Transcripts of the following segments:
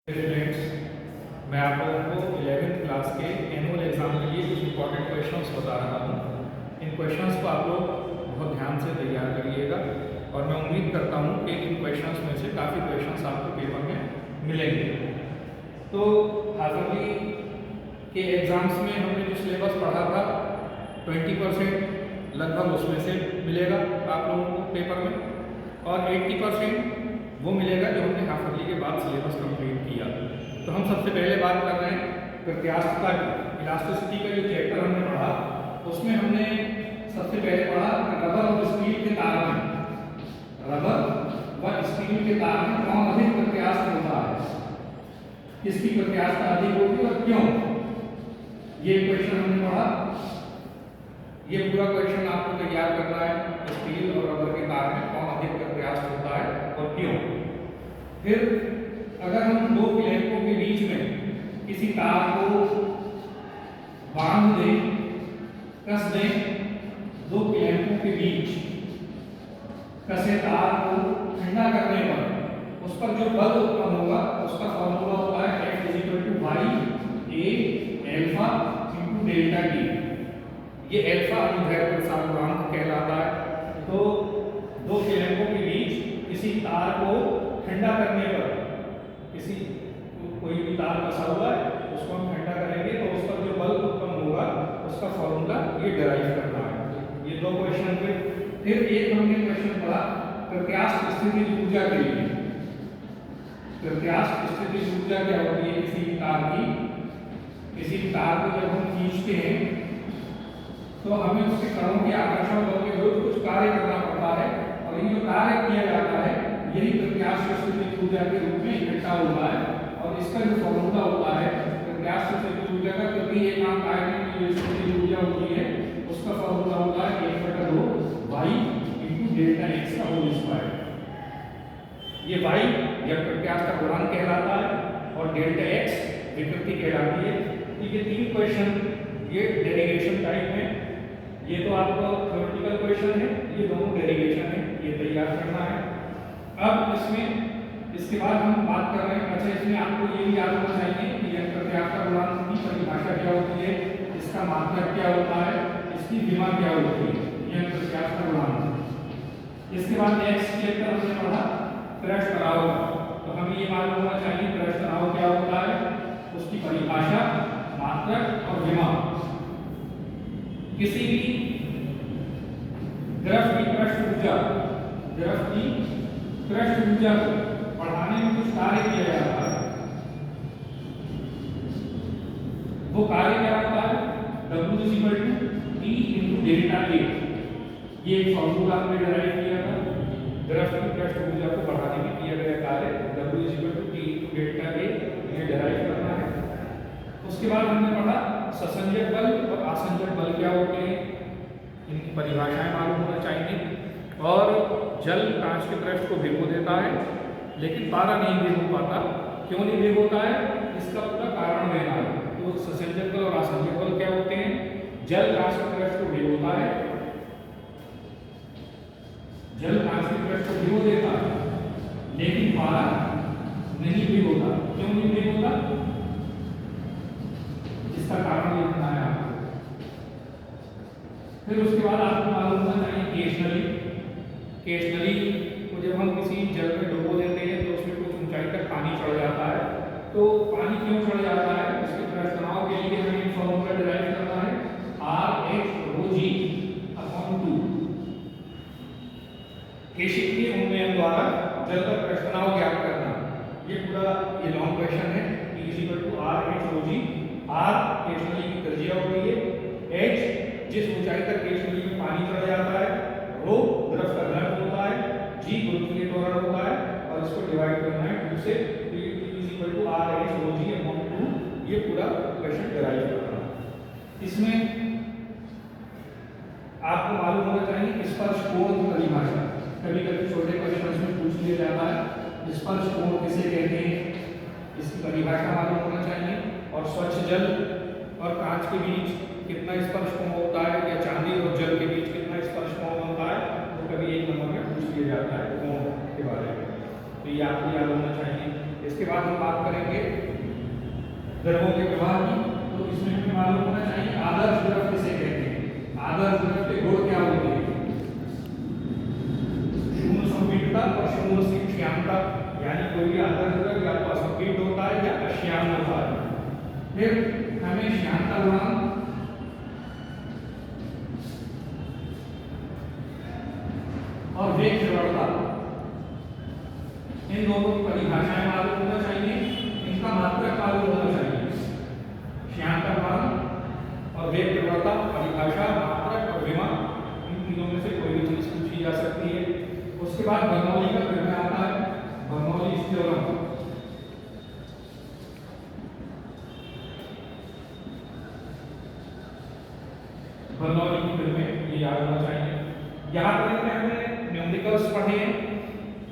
Students, मैं आप लोगों को 11th क्लास के एनुअल एग्ज़ाम के लिए कुछ इंपॉर्टेंट क्वेश्चंस बता रहा हूँ। इन क्वेश्चंस को आप लोग बहुत ध्यान से तैयार करिएगा और मैं उम्मीद करता हूँ कि इन क्वेश्चंस में से काफ़ी क्वेश्चंस आपको पेपर में मिलेंगे। तो हालांकि के एग्ज़ाम्स में हमने जो सिलेबस पढ़ा था 20% लगभग उसमें से मिलेगा आप लोगों को पेपर में और 80% वो मिलेगा जो हमने हाफ ईयरली के बाद सिलेबस कंप्लीट किया। तो हम सबसे पहले बात कर रहे हैं प्रत्यास्थता की। इलास्टिसिटी का जो चैप्टर हमने पढ़ा उसमें हमने सबसे पहले पढ़ा रबर और स्टील के तार में, रबर व स्टील के तार में कौन अधिक प्रत्यास्थ होता है, किसकी प्रत्यास्थता अधिक होगी और क्यों, ये क्वेश्चन हमने पढ़ा। ये पूरा क्वेश्चन आपको तैयार करना है, स्टील और रबर के तार में कौन अधिक प्रत्यास्थ होता है और क्यों। फिर अगर हम दो क्लैंपों के बीच में किसी तार को बांध दें, कस दें, दो क्लैंपों के बीच कसे तार को ठंडा करने पर उस पर जो बल उत्पन्न होगा उसका फॉर्मूला होता है F = y a alpha × delta t। ये अल्फा अनुदैर्ध्य प्रसार गुणांक कहलाता है। तो दो क्लैंपों के बीच किसी तार को ठंडा करने पर, किसी कोई भी तार फंसा हुआ है उसको हम ठंडा करेंगे तो उस पर जो बल उत्पन्न होगा उसका फॉर्मूला ये डिराइव करना है। ये दो क्वेश्चन थे। फिर एक हमने क्वेश्चन पढ़ा प्रत्यास्थ स्थितिज ऊर्जा के लिए। प्रत्यास्थ स्थितिज ऊर्जा क्या होती है किसी तार की। किसी तार को जब हम खींचते हैं तो हमें उसके कणों के आकर्षण बल के विरुद्ध कुछ कार्य करना पड़ता है और ये जो कार्य किया जाता है यही प्रत्यास्थ स्थितिज ऊर्जा के रूप में इकट्ठा होता है और इसका जो फॉर्मूला होता है प्रत्यास्थ स्थितिज ऊर्जा का, क्योंकि एक नाम कार्य में जो स्थितिज ऊर्जा होती है उसका फॉर्मूला होता है 1/2 y × डेल्टा x का होल स्क्वायर। ये y या प्रत्यास्थ का गुणांक कहलाता है और डेल्टा x विकृति कहलाती है। ये तीन क्वेश्चन ये डेरिवेशन टाइप में, ये तो आपका थ्योरेटिकल क्वेश्चन है, ये दोनों डेरिवेशन है, ये तैयार करना है। अब इसके बाद हम बात कर रहे हैं, अच्छा इसमें आपको ये भी याद होना चाहिए कि यह प्रत्यास्थ गुणांक की परिभाषा क्या होती है, इसका मात्रक क्या होता है, इसकी विमा क्या होती है, यह प्रत्यास्थ गुणांक। इसके बाद नेक्स्ट चैप्टर हमने पढ़ा पृष्ठ तनाव का। तो हमें ये मालूम होना चाहिए पृष्ठ तनाव क्या होता है, उसकी परिभाषा, मात्रक और विमा। किसी भी द्रव की पृष्ठ ऊर्जा, द्रव की पृष्ठ ऊर्जा को बढ़ाने में कुछ कार्य किया जाता है, वो कार्य क्या होता है W = T × डेल्टा A। ये एक फॉर्मूला हमने डिराइव किया था, द्रव की पृष्ठ ऊर्जा को बढ़ाने में किया गया कार्य W = T × डेल्टा A, ये डिराइव करना है। उसके बाद हमने पढ़ा ससंजक बल और आसंजक बल क्या होते हैं, इनकी परिभाषाएं मालूम होना चाहिए। और जल कांच के पृष्ठ को भिगो देता है लेकिन पारा नहीं भिगो पाता, क्यों नहीं भिगोता है, इसका पूरा कारण देना है। तो ससंजक बल और आसंजक बल क्या होते हैं, जल कांच के पृष्ठ को भिगोता है, जल कांच के पृष्ठ को भिगो देता है लेकिन पारा नहीं भिगोता, क्यों नहीं भिगोता, इसका कारण लिखना है आपको। फिर उसके बाद आपको मालूम होना चाहिए केश नली। केश नली को जब हम किसी जल में डुबो देते हैं तो उसमें कुछ ऊंचाई तक पानी चढ़ जाता है। तो पानी क्यों चढ़ जाता है, इसके पृष्ठ तनाव के लिए हमें फॉर्मूला डिराइव करना है RH/ρg/2। केशिकीय उन्नयन द्वारा जल का पृष्ठ तनाव ज्ञात करना। ये पूरा ये लॉन्ग क्वेश्चन है। T = RH/ρg। R केश नली की त्रिज्या होती है, H जिस ऊंचाई तक केश नली में पानी चढ़ जाता है, ρ द्रव का घनत्व होता है, G गुरुत्वीय त्वरण होता है और इसको डिवाइड करना है 2 से। T = RH/ρg/2। ये पूरा क्वेश्चन डिराइव करना है। इसमें आपको मालूम होना चाहिए स्पर्श कोण की परिभाषा। कभी कभी छोटे क्वेश्चन में पूछ लिया जाता है स्पर्श कोण किसे कहते हैं, इसकी परिभाषा मालूम होना चाहिए। और स्वच्छ जल और कांच के बीच कितना स्पर्श कोण होता है या चांदी और जल के बीच कितना स्पर्श कोण होता है, तो कभी एक नंबर में पूछ लिया जाता है कोण के बारे में। तो ये आपको याद होना चाहिए। इसके बाद हम बात करेंगे द्रवों के प्रवाह की। तो इसमें हमें मालूम होना चाहिए आदर्श द्रव किसे कहते हैं। आदर्श द्रव के गुण क्या होते हैं? शून्य संपीड़ितता और शून्य श्यानता, यानी कोई भी आदर्श द्रव या तो असंपीड़ित होता है या अश्यान होता है। फिर हमें श्यानता गुणांक और वेग प्रवणता, इन दोनों की परिभाषाएं मालूम होना चाहिए, इनका मात्रक मालूम होना चाहिए। श्यानता गुणांक और वेग प्रवणता, परिभाषा, मात्रक और विमा, इन तीनों में से कोई भी चीज पूछी जा सकती है। उसके बाद बर्नौली का प्रमेय आता है, बर्नौली थ्योरम। बर्नौली की प्रमेय ये याद होना चाहिए। यहाँ पर हमने न्यूमेरिकल्स पढ़े हैं।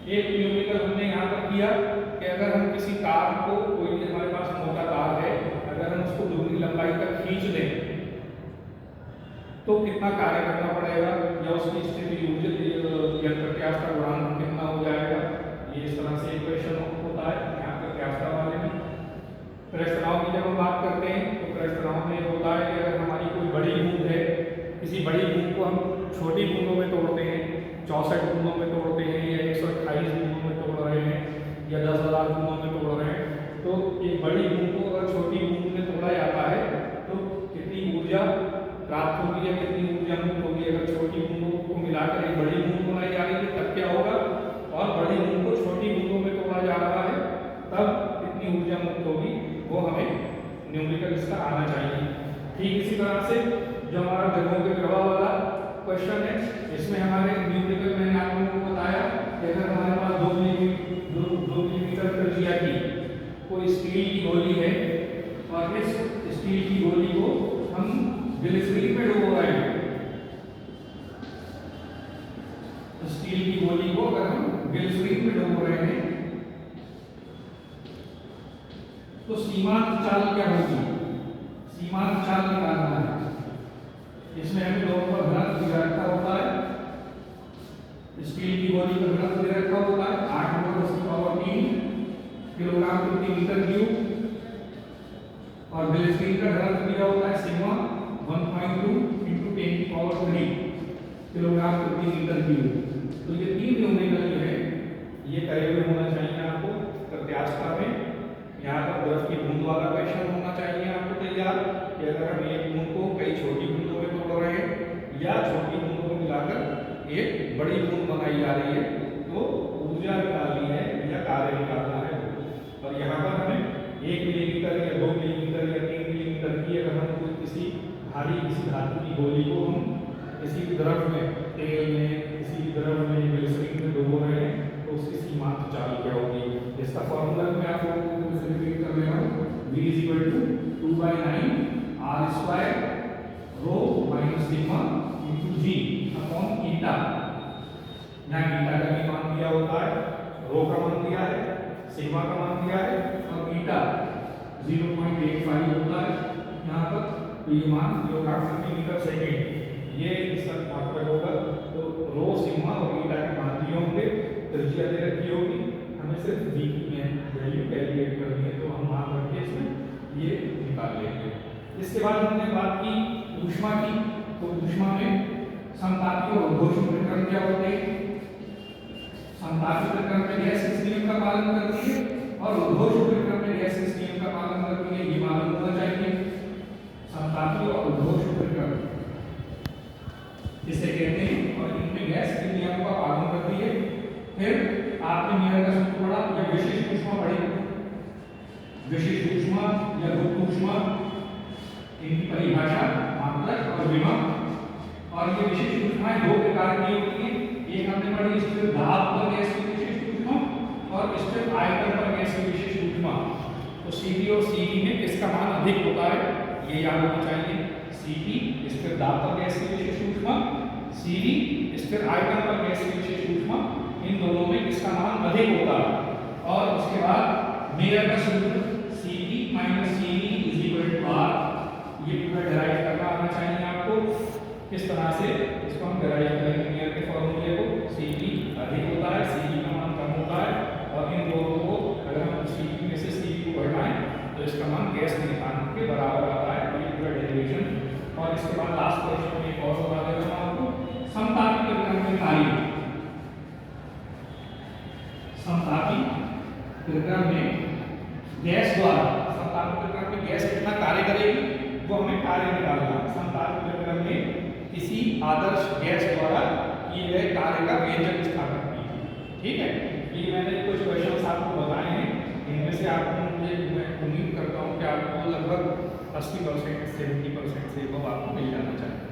एक न्यूमेरिकल हमने यहाँ पर किया कि अगर हम किसी तार को, कोई भी हमारे पास मोटा तार है, अगर हम उसको दुगनी लंबाई तक खींच दें तो कितना कार्य करना पड़ेगा, या उसकी स्थिति या प्रत्यास्था गुणांक कितना हो जाएगा। ये इस तरह से एक क्वेश्चन होता है यहाँ प्रत्यास्था वाले में। प्रश्नाओं की जब हम बात करते हैं तो प्रश्नाओं में होता है कि अगर हमारी कोई बड़ी बूंद है, किसी बड़ी बूंद को हम छोटी बूंदों में तोड़ते हैं, 64 बूंदों में तोड़ते हैं, या 128 बूंदों में तोड़ रहे हैं, या 10,000 बूंदों में तोड़ रहे हैं, तो एक बड़ी बूंद को अगर छोटी बूंद में तोड़ा जाता है तो कितनी ऊर्जा प्राप्त होगी या कितनी ऊर्जा मुक्त होगी। अगर छोटी बूंदों को मिलाकर एक बड़ी बूंद बनाई जा रही है तब क्या होगा, और बड़ी बूंद को छोटी बूंदों में तोड़ा जा रहा है तब कितनी ऊर्जा मुक्त होगी, वो हमें न्यूमेरिकल इसका आना चाहिए। ठीक इसी तरह से जो हमारा द्रवों के प्रवाह वाला क्वेश्चन है, इसमें हमारे न्यूमेरिकल मैंने आप लोगों को बताया कि अगर हमारे पास 2 मिलीमीटर त्रिज्या की कोई स्टील की गोली है और इस स्टील की गोली को हम ग्लिसरीन में डुबो रहे हैं, स्टील की गोली को अगर हम ग्लिसरीन में डुबो रहे हैं तो सीमांत चाल क्या होगी? सीमांत चाल निकालना है। इसमें हमें दोनों पर घनत्व दिया रखा होता है। स्टील की गोली का घनत्व दिया रखा होता है 8×10⁻³ किलोग्राम प्रति मीटर क्यूब, और ग्लिसरीन का घनत्व दिया होता है सिग्मा 1.2 × 10⁻³ किलोग्राम प्रति मीटर क्यूब। तो ये 3 न्यूमेरिकल जो है ये करे हुए होना चाहिए आपको प्रत्यास्था में। यहाँ पर द्रव की बूंद वाला क्वेश्चन होना चाहिए आपको तैयार, कि अगर हम एक बूंद को कई छोटी बूंदों में तोड़ रहे हैं या छोटी बूंदों को मिलाकर एक बड़ी बूंद बनाई जा रही है तो ऊर्जा निकालनी है या कार्य निकालना है। और यहाँ पर हमें 1 मिलीमीटर या 2 मिलीमीटर या 3 मिलीमीटर की अगर हम कोई किसी भारी किसी धातु की गोली को हम किसी द्रव में, तेल में, किसी द्रव में, ग्लिसरीन में डुबो रहे हैं तो उसकी सीमांत चाल क्या होगी। इसका फॉर्मूला मैं आप लोगों को रिपीट कर रहा हूँ, V = 2/9 r² rho - sigma × g upon eta. यहाँ ईटा का भी मान दिया होता है, रो का मान दिया है, सिग्मा का मान दिया है और ईटा 0.85 होता है यहाँ पर। तो ये मान किलोग्राम प्रति मीटर सेकेंड ये इसका मात्रक होगा। तो रो, सिग्मा और ईटा के मान दिए होंगे, त्रिज्या दे रखी होगी, हमें सिर्फ v की वैल्यू कैलकुलेट करनी है तो हम मान रख के इसमें ये निकाल लेंगे। इसके बाद हमने बात की ऊष्मा की। तो ऊष्मा में समतापी और उद्घोषण प्रकरण क्या होते हैं? समतापी प्रकरण में गैस किस नियम का पालन करती है और उद्घोषण प्रकरण में गैस किस नियम का पालन करती है, ये मालूम होना चाहिए। समतापी और उद्घोषण प्रकरण जिसे कहते हैं और इनमें गैस किन नियमों का पालन करती है। फिर आपने मेयर का सूत्र पढ़ा या विशिष्ट ऊष्मा पढ़ी, विशिष्ट ऊष्मा या गुप्त ऊष्मा, इनकी परिभाषा, मात्रक और विमा। और ये विशिष्ट ऊष्माएं 2 प्रकार की होती हैं। एक हमने पढ़ी स्थिर दाब पर गैस की विशिष्ट ऊष्मा और स्थिर आयतन पर गैस की विशिष्ट ऊष्मा। तो Cp और Cv में किसका मान अधिक होता है ये याद होना चाहिए। Cp स्थिर दाब पर गैस की विशिष्ट ऊष्मा, Cv स्थिर आयतन पर गैस की विशिष्ट ऊष्मा, इन दोनों में किसका मान अधिक होता है। और उसके बाद मेयर का सूत्र Cp - Cv = R, ये पूरा डिराइव करना आना चाहिए आपको। किस तरह से इसको हम डिराइव करेंगे मेयर के फॉर्मूले को। Cp अधिक होता है, Cv का मान कम होता है और इन दोनों को अगर हम Cp में से Cv को हटाएं तो इसका मान गैस निकालने के बराबर आता है, ये पूरा डेरिवेशन। और इसके बाद लास्ट क्वेश्चन में एक और बता देता हूं आपको, समतापी प्रक्रम में कार्य, समतापी प्रक्रम में गैस द्वारा, समतापी प्रक्रम में गैस कितना कार्य करेगी वो हमें कार्य निकालना है। समतापी प्रक्रम में किसी आदर्श गैस द्वारा किए गए कार्य का व्यंजक स्थापित कीजिए। ठीक है, ये मैंने कुछ क्वेश्चन आपको बताए हैं, इनमें से आपको मुझे मैं उम्मीद करता हूँ कि आपको लगभग 80% 70% से वो आपको मिल जाना चाहिए।